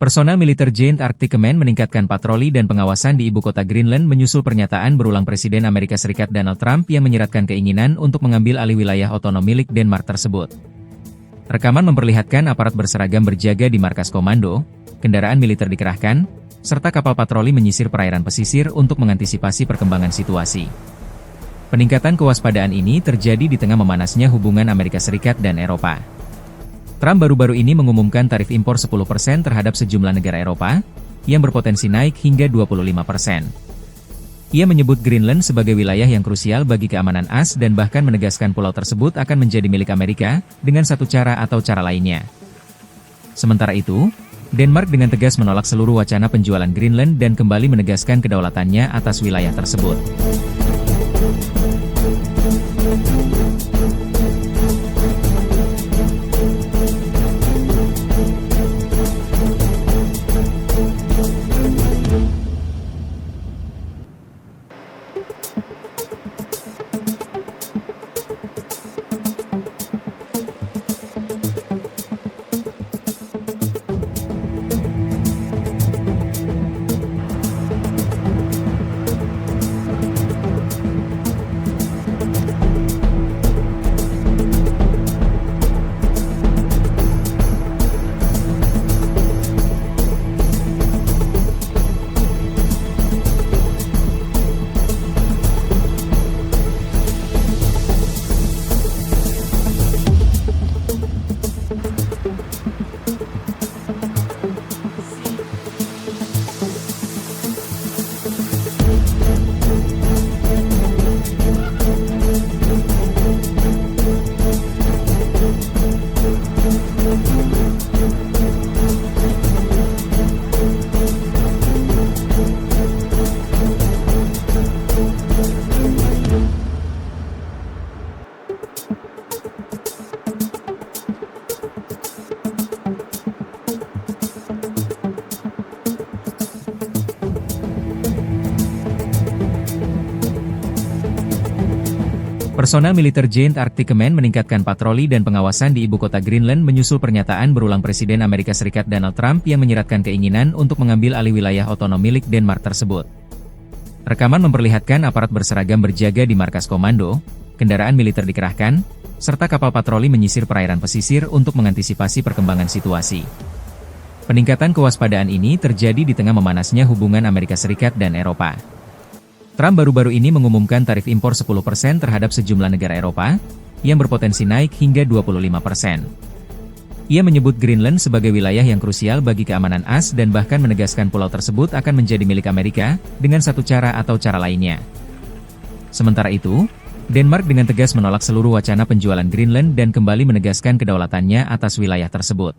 Personel militer Giant Arctic Command meningkatkan patroli dan pengawasan di ibu kota Greenland menyusul pernyataan berulang Presiden Amerika Serikat Donald Trump yang menyiratkan keinginan untuk mengambil alih wilayah otonom milik Denmark tersebut. Rekaman memperlihatkan aparat berseragam berjaga di markas komando, kendaraan militer dikerahkan, serta kapal patroli menyisir perairan pesisir untuk mengantisipasi perkembangan situasi. Peningkatan kewaspadaan ini terjadi di tengah memanasnya hubungan Amerika Serikat dan Eropa. Trump baru-baru ini mengumumkan tarif impor 10% terhadap sejumlah negara Eropa, yang berpotensi naik hingga 25%. Ia menyebut Greenland sebagai wilayah yang krusial bagi keamanan AS dan bahkan menegaskan pulau tersebut akan menjadi milik Amerika, dengan satu cara atau cara lainnya. Sementara itu, Denmark dengan tegas menolak seluruh wacana penjualan Greenland dan kembali menegaskan kedaulatannya atas wilayah tersebut. Personel militer Giant Arctic Command meningkatkan patroli dan pengawasan di ibu kota Greenland menyusul pernyataan berulang Presiden Amerika Serikat Donald Trump yang menyiratkan keinginan untuk mengambil alih wilayah otonom milik Denmark tersebut. Rekaman memperlihatkan aparat berseragam berjaga di markas komando, kendaraan militer dikerahkan, serta kapal patroli menyisir perairan pesisir untuk mengantisipasi perkembangan situasi. Peningkatan kewaspadaan ini terjadi di tengah memanasnya hubungan Amerika Serikat dan Eropa. Trump baru-baru ini mengumumkan tarif impor 10% terhadap sejumlah negara Eropa, yang berpotensi naik hingga 25%. Ia menyebut Greenland sebagai wilayah yang krusial bagi keamanan AS dan bahkan menegaskan pulau tersebut akan menjadi milik Amerika, dengan satu cara atau cara lainnya. Sementara itu, Denmark dengan tegas menolak seluruh wacana penjualan Greenland dan kembali menegaskan kedaulatannya atas wilayah tersebut.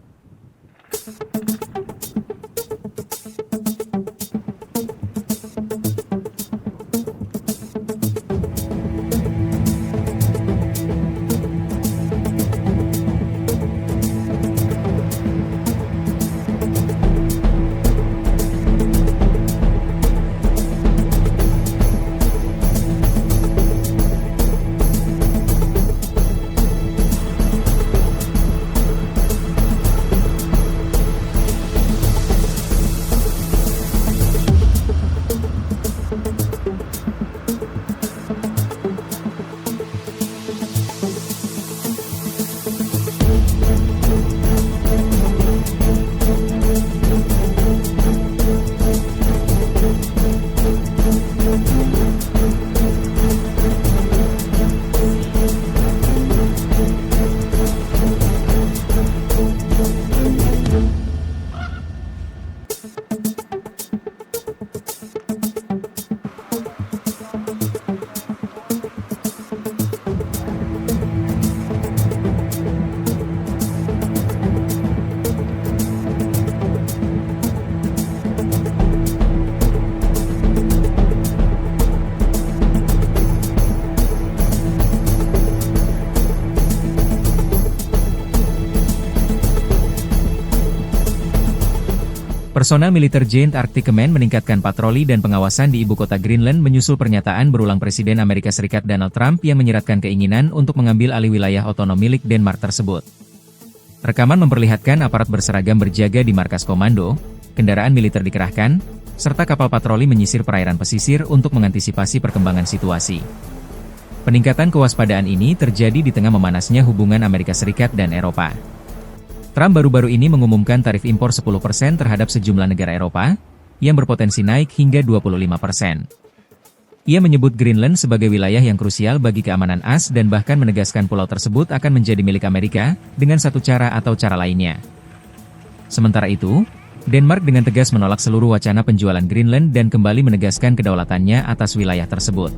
Personel militer Giant Arctic Command meningkatkan patroli dan pengawasan di ibu kota Greenland menyusul pernyataan berulang Presiden Amerika Serikat Donald Trump yang menyiratkan keinginan untuk mengambil alih wilayah otonom milik Denmark tersebut. Rekaman memperlihatkan aparat berseragam berjaga di markas komando, kendaraan militer dikerahkan, serta kapal patroli menyisir perairan pesisir untuk mengantisipasi perkembangan situasi. Peningkatan kewaspadaan ini terjadi di tengah memanasnya hubungan Amerika Serikat dan Eropa. Trump baru-baru ini mengumumkan tarif impor 10% terhadap sejumlah negara Eropa, yang berpotensi naik hingga 25%. Ia menyebut Greenland sebagai wilayah yang krusial bagi keamanan AS dan bahkan menegaskan pulau tersebut akan menjadi milik Amerika, dengan satu cara atau cara lainnya. Sementara itu, Denmark dengan tegas menolak seluruh wacana penjualan Greenland dan kembali menegaskan kedaulatannya atas wilayah tersebut.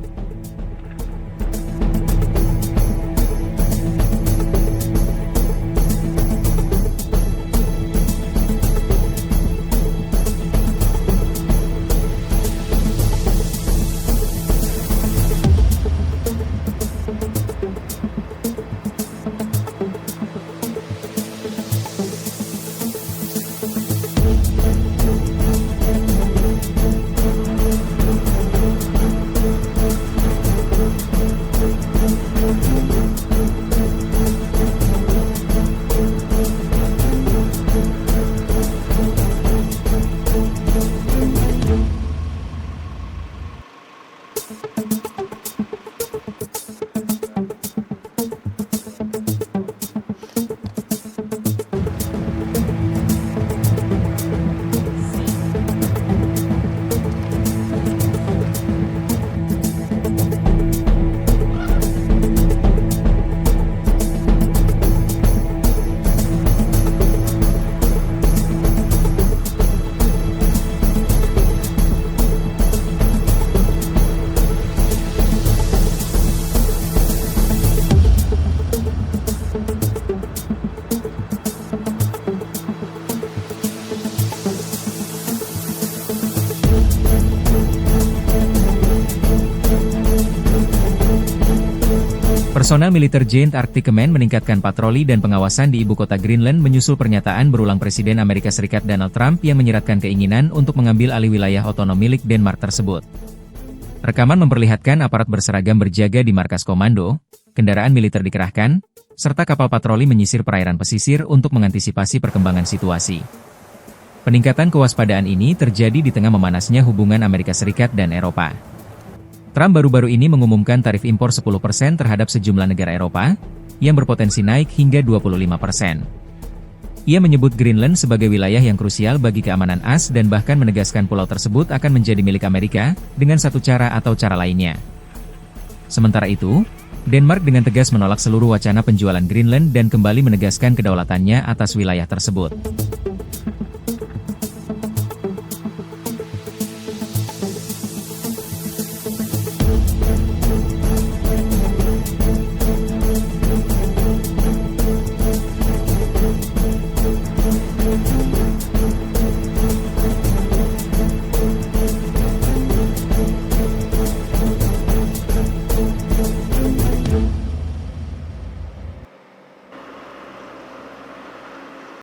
Personel militer Giant Arctic Command meningkatkan patroli dan pengawasan di ibu kota Greenland menyusul pernyataan berulang Presiden Amerika Serikat Donald Trump yang menyiratkan keinginan untuk mengambil alih wilayah otonom milik Denmark tersebut. Rekaman memperlihatkan aparat berseragam berjaga di markas komando, kendaraan militer dikerahkan, serta kapal patroli menyisir perairan pesisir untuk mengantisipasi perkembangan situasi. Peningkatan kewaspadaan ini terjadi di tengah memanasnya hubungan Amerika Serikat dan Eropa. Trump baru-baru ini mengumumkan tarif impor 10% terhadap sejumlah negara Eropa, yang berpotensi naik hingga 25%. Ia menyebut Greenland sebagai wilayah yang krusial bagi keamanan AS dan bahkan menegaskan pulau tersebut akan menjadi milik Amerika, dengan satu cara atau cara lainnya. Sementara itu, Denmark dengan tegas menolak seluruh wacana penjualan Greenland dan kembali menegaskan kedaulatannya atas wilayah tersebut.